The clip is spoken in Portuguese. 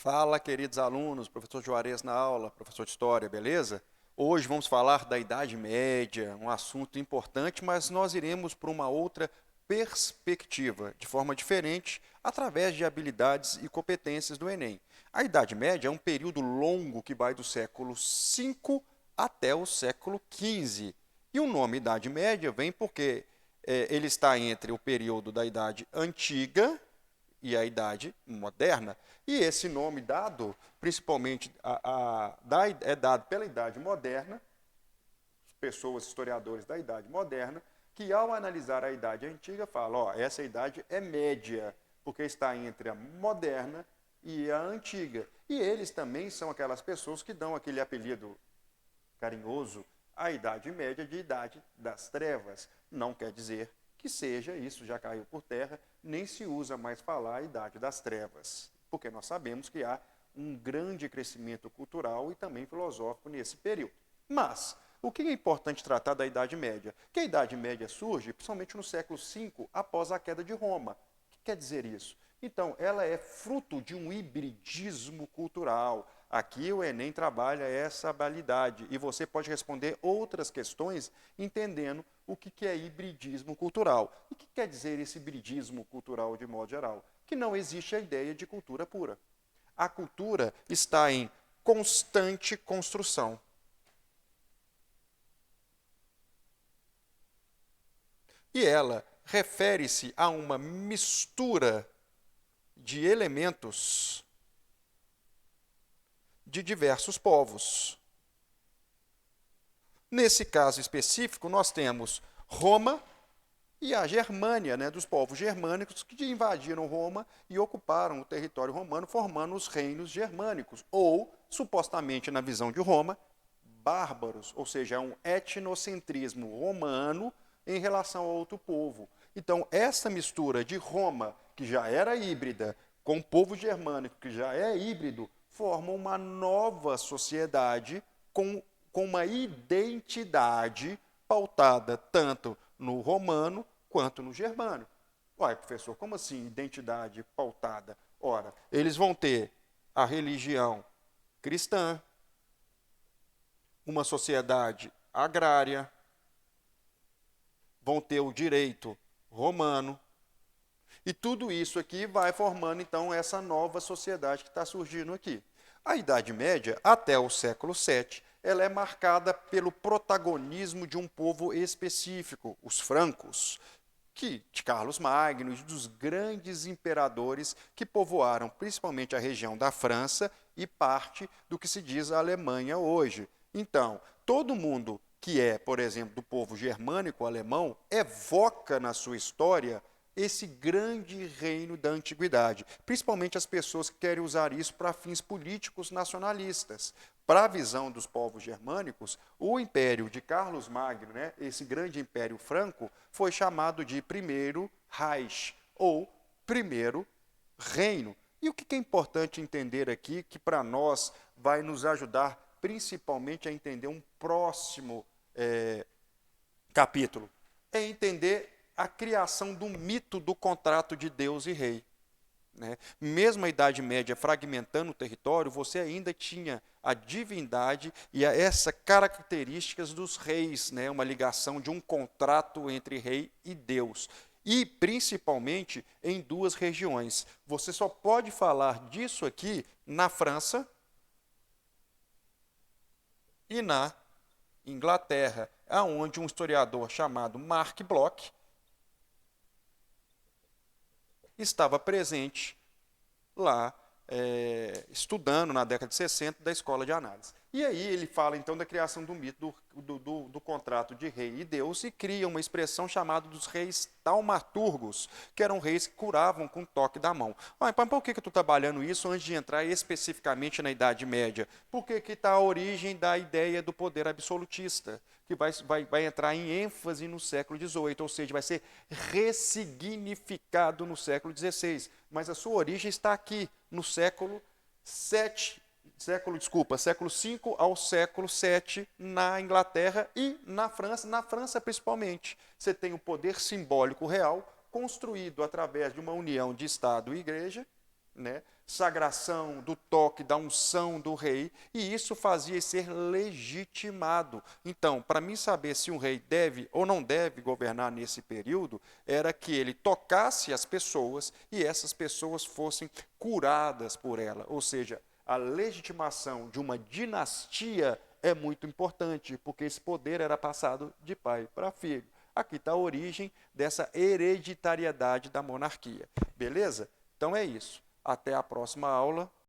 Fala, queridos alunos, professor Juarez na aula, professor de História, beleza? Hoje vamos falar da Idade Média, um assunto importante, mas nós iremos para uma outra perspectiva, de forma diferente, através de habilidades e competências do Enem. A Idade Média é um período longo que vai do século V até o século XV. E o nome Idade Média vem porque ele está entre o período da Idade Antiga e a Idade Moderna. E esse nome dado, principalmente, é dado pela Idade Moderna, pessoas, historiadores da Idade Moderna, que ao analisar a Idade Antiga falam, ó, essa idade é média, porque está entre a moderna e a antiga. E eles também são aquelas pessoas que dão aquele apelido carinhoso à Idade Média de Idade das Trevas. Não quer dizer que seja, isso já caiu por terra, nem se usa mais falar a Idade das Trevas, porque nós sabemos que há um grande crescimento cultural e também filosófico nesse período. Mas, o que é importante tratar da Idade Média? Que a Idade Média surge principalmente no século V, após a queda de Roma. O que quer dizer isso? Então, ela é fruto de um hibridismo cultural. Aqui o Enem trabalha essa habilidade e você pode responder outras questões entendendo o que é hibridismo cultural. E o que quer dizer esse hibridismo cultural de modo geral? Que não existe a ideia de cultura pura. A cultura está em constante construção. E ela refere-se a uma mistura de elementos de diversos povos. Nesse caso específico, nós temos Roma e a Germânia, né, dos povos germânicos que invadiram Roma e ocuparam o território romano, formando os reinos germânicos, ou, supostamente na visão de Roma, bárbaros, ou seja, um etnocentrismo romano em relação a outro povo. Então, essa mistura de Roma, que já era híbrida, com o povo germânico, que já é híbrido, forma uma nova sociedade com uma identidade pautada tanto no romano quanto no germânico. Uai, professor, como assim identidade pautada? Ora, eles vão ter a religião cristã, uma sociedade agrária, vão ter o direito romano, e tudo isso aqui vai formando, então, essa nova sociedade que está surgindo aqui. A Idade Média, até o século VII, ela é marcada pelo protagonismo de um povo específico, os francos, de Carlos Magno e dos grandes imperadores que povoaram principalmente a região da França e parte do que se diz a Alemanha hoje. Então, todo mundo que é, por exemplo, do povo germânico alemão, evoca na sua história esse grande reino da antiguidade, principalmente as pessoas que querem usar isso para fins políticos nacionalistas. Para a visão dos povos germânicos, o império de Carlos Magno, né, esse grande império franco, foi chamado de Primeiro Reich, ou Primeiro Reino. E o que é importante entender aqui, que para nós vai nos ajudar principalmente a entender um próximo capítulo, é entender a criação do mito do contrato de Deus e rei. Né? Mesmo a Idade Média fragmentando o território, você ainda tinha a divindade e essas características dos reis, né? Uma ligação de um contrato entre rei e Deus. E, principalmente, em duas regiões. Você só pode falar disso aqui na França e na Inglaterra, aonde um historiador chamado Mark Bloch estava presente lá, estudando na década de 60 da escola de análise. E aí ele fala então da criação do mito do contrato de rei e Deus e cria uma expressão chamada dos reis taumaturgos, que eram reis que curavam com o toque da mão. Mas por que eu estou trabalhando isso antes de entrar especificamente na Idade Média? Porque que está a origem da ideia do poder absolutista, que vai entrar em ênfase no século XVIII, ou seja, vai ser ressignificado no século XVI. Mas a sua origem está aqui, no século V ao século VII, na Inglaterra e na França principalmente. Você tem o poder simbólico real construído através de uma união de Estado e Igreja, né, sagração, do toque, da unção do rei, e isso fazia ser legitimado. Então, para mim saber se um rei deve ou não deve governar nesse período, era que ele tocasse as pessoas e essas pessoas fossem curadas por ela. Ou seja, a legitimação de uma dinastia é muito importante, porque esse poder era passado de pai para filho. Aqui está a origem dessa hereditariedade da monarquia. Beleza? Então é isso. Até a próxima aula.